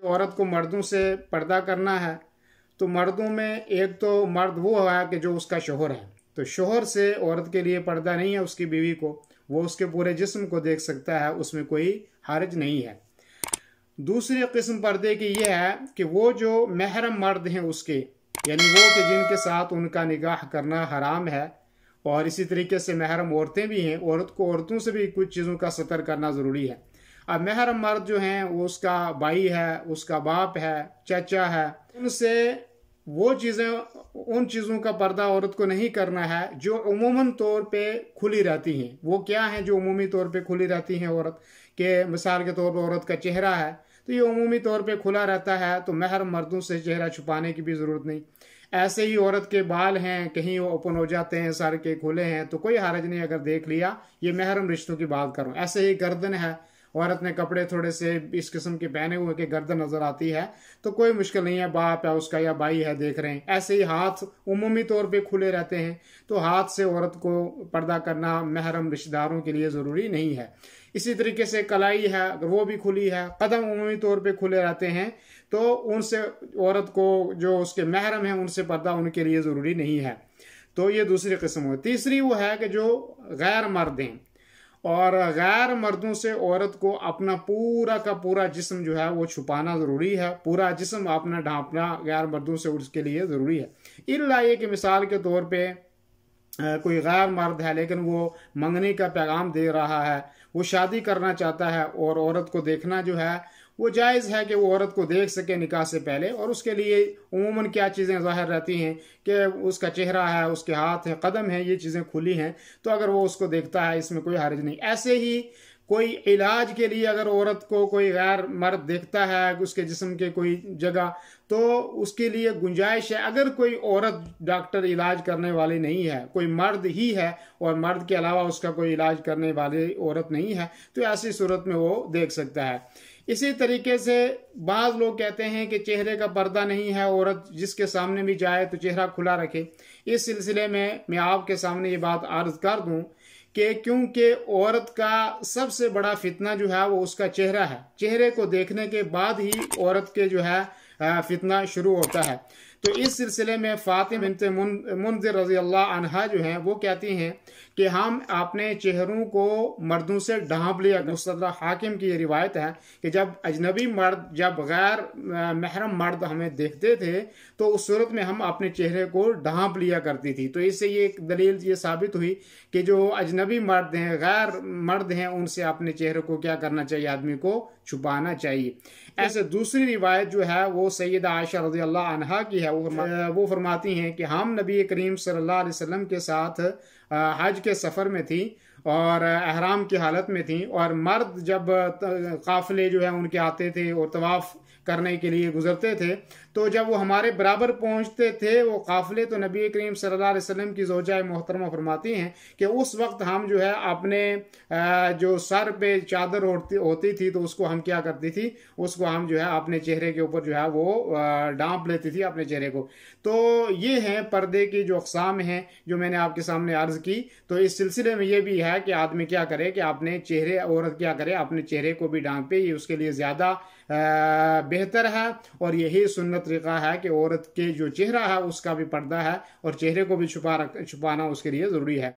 औरत को मर्दों से पर्दा करना है तो मर्दों में एक तो मर्द वो है कि जो उसका शोहर है, तो शोहर से औरत के लिए पर्दा नहीं है, उसकी बीवी को वो उसके पूरे जिस्म को देख सकता है, उसमें कोई हर्ज नहीं है। दूसरी किस्म पर्दे की यह है कि वो जो महरम मर्द हैं उसके, यानी वो कि जिनके साथ उनका निकाह करना हराम है, और इसी तरीके से महरम औरतें भी हैं, औरत को औरतों से भी कुछ चीज़ों का सतर करना ज़रूरी है। अब महरम मर्द जो हैं वो उसका भाई है, उसका बाप है, चाचा है, उनसे वो चीज़ें, उन चीज़ों का पर्दा औरत को नहीं करना है जो उमूमन तौर पे खुली रहती हैं। वो क्या हैं जो उमूमी तौर पे खुली रहती हैं औरत के? मिसाल के तौर पर औरत का चेहरा है तो ये उमूमी तौर पे खुला रहता है, तो महरम मर्दों से चेहरा छुपाने की भी ज़रूरत नहीं। ऐसे ही औरत के बाल हैं, कहीं वो ओपन हो जाते हैं, सर के खुले हैं, तो कोई हरज नहीं अगर देख लिया। ये महरम रिश्तों की बात करूँ। ऐसे ही गर्दन है, औरत ने कपड़े थोड़े से इस किस्म के पहने हुए कि गर्दन नजर आती है, तो कोई मुश्किल नहीं है, बाप है उसका या भाई है देख रहे हैं। ऐसे ही हाथ उमूमी तौर पे खुले रहते हैं, तो हाथ से औरत को पर्दा करना महरम रिश्तेदारों के लिए ज़रूरी नहीं है। इसी तरीके से कलाई है, अगर वो भी खुली है, कदम उमूमी तौर पे खुले रहते हैं, तो उनसे औरत को जो उसके महरम हैं उनसे पर्दा उनके लिए ज़रूरी नहीं है। तो ये दूसरी किस्म है। तीसरी वो है कि जो गैर मर्द हैं, और गैर मर्दों से औरत को अपना पूरा का पूरा जिस्म जो है वो छुपाना ज़रूरी है, पूरा जिस्म अपना ढांपना गैर मर्दों से उसके लिए ज़रूरी है। इल्ला ये कि मिसाल के तौर पे कोई गैर मर्द है लेकिन वो मंगनी का पैगाम दे रहा है, वो शादी करना चाहता है, और औरत को देखना जो है वो जायज़ है कि वो औरत को देख सके निकाह से पहले, और उसके लिए उमूमन क्या चीज़ें ज़ाहिर रहती हैं कि उसका चेहरा है, उसके हाथ है, कदम है, ये चीज़ें खुली हैं, तो अगर वो उसको देखता है इसमें कोई हर्ज नहीं। ऐसे ही कोई इलाज के लिए अगर औरत को कोई गैर मर्द देखता है उसके जिस्म के कोई जगह, तो उसके लिए गुंजाइश है। अगर कोई औरत डॉक्टर इलाज करने वाली नहीं है, कोई मर्द ही है और मर्द के अलावा उसका कोई इलाज करने वाली औरत नहीं है, तो ऐसी सूरत में वो देख सकता है। इसी तरीके से बाज़ लोग कहते हैं कि चेहरे का पर्दा नहीं है, औरत जिसके सामने भी जाए तो चेहरा खुला रखे। इस सिलसिले में मैं आपके सामने ये बात अर्ज कर दूं कि क्योंकि औरत का सबसे बड़ा फितना जो है वो उसका चेहरा है, चेहरे को देखने के बाद ही औरत के जो है फितना शुरू होता है। तो इस सिलसिले में फातिमा बिन्त मुनज़िर रज़ी अल्लाह अन्हा जो हैं वो कहती हैं कि हम अपने चेहरों को मर्दों से ढांप लिया। मुस्तदरक हाकिम की ये रिवायत है कि जब अजनबी मर्द, जब गैर महरम मर्द हमें देखते थे तो उस सूरत में हम अपने चेहरे को ढांप लिया करती थी। तो इससे ये एक दलील ये साबित हुई कि जो अजनबी मर्द हैं, गैर मर्द हैं, उनसे अपने चेहरे को क्या करना चाहिए, आदमी को छुपाना चाहिए। ऐसे दूसरी रिवायत जो है वो सैयदा आयशा रज़ी अल्लाह अन्हा की है। वो फरमाती हैं कि हम नबी करीम सल्लल्लाहु अलैहि वसल्लम के साथ हज के सफ़र में थी और अहराम की हालत में थी, और मर्द जब काफिले जो है उनके आते थे और तवाफ़ करने के लिए गुजरते थे, तो जब वो हमारे बराबर पहुंचते थे वो काफिले, तो नबी करीम सल्लल्लाहु अलैहि वसल्लम की ज़ौजा मोहतरमा फरमाती हैं कि उस वक्त हम जो है अपने जो सर पे चादर होती थी तो उसको हम क्या करती थी, उसको हम जो है अपने चेहरे के ऊपर जो है वो डांप लेती थी अपने चेहरे को। तो ये हैं पर्दे की जो अक़साम हैं जो मैंने आपके सामने अर्ज की। तो इस सिलसिले में ये भी है कि आदमी क्या करे कि अपने चेहरे, औरत क्या करे अपने चेहरे को भी ढांपे, ये उसके लिए ज़्यादा बेहतर है, और यही सुन्नत तरीका है कि औरत के जो चेहरा है उसका भी पर्दा है और चेहरे को भी छुपाना उसके लिए ज़रूरी है।